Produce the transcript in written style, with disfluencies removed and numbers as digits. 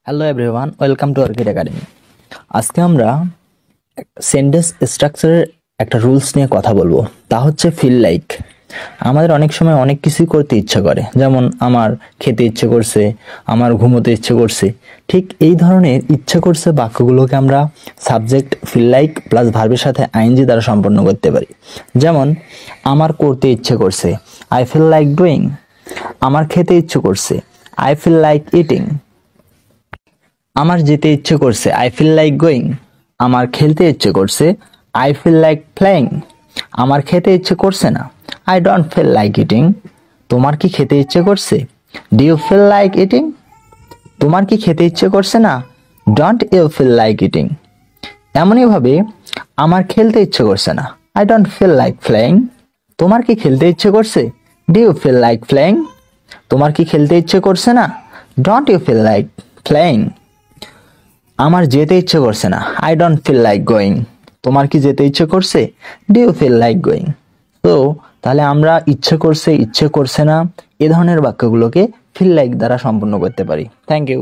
Hello everyone, welcome to orchid academy. আজকে আমরা sentence স্ট্রাকচারের একটা রুলস নিয়ে কথা বলবো, তা হচ্ছে ফিল লাইক। আমাদের অনেক সময় অনেক কিছুই করতে ইচ্ছা করে, যেমন আমার খেতে ইচ্ছে করছে, আমার ঘুমোতে ইচ্ছে করছে। ঠিক এই ধরনের ইচ্ছে করছে বাক্যগুলোকে আমরা সাবজেক্ট ফিল লাইক প্লাস ভার্বের সাথে আইএনজি দ্বারা সম্পন্ন করতে পারি। যেমন আমার করতে ইচ্ছে করছে, আই ফিল লাইক ডুইং। আমার খেতে ইচ্ছে করছে, আই ফিল লাইক ইটিং। আমার যেতে ইচ্ছে করছে, আই ফিল লাইক গোয়িং। আমার খেলতে ইচ্ছে করছে, আই ফিল লাইক প্লেয়িং। আমার খেতে ইচ্ছে করছে না, I don't feel like eating. তোমার কি খেতে ইচ্ছে করছে, do you feel like eating? তোমার কি খেতে ইচ্ছে করছে না, don't you feel like eating? এমনইভাবে আমার খেলতে ইচ্ছে করছে না, I don't feel like playing. তোমার কি খেলতে ইচ্ছে করছে, do you feel like playing? তোমার কি খেলতে ইচ্ছে করছে না, don't you feel like playing? আমার যেতে ইচ্ছে করছে না, I don't feel like going. তোমার কি যেতে ইচ্ছে করছে, do you feel like going? তো তাহলে আমরা ইচ্ছে করছে, ইচ্ছে করছে না, এ ধরনের বাক্যগুলোকে ফিল লাইক দ্বারা সম্পূর্ণ করতে পারি। Thank you.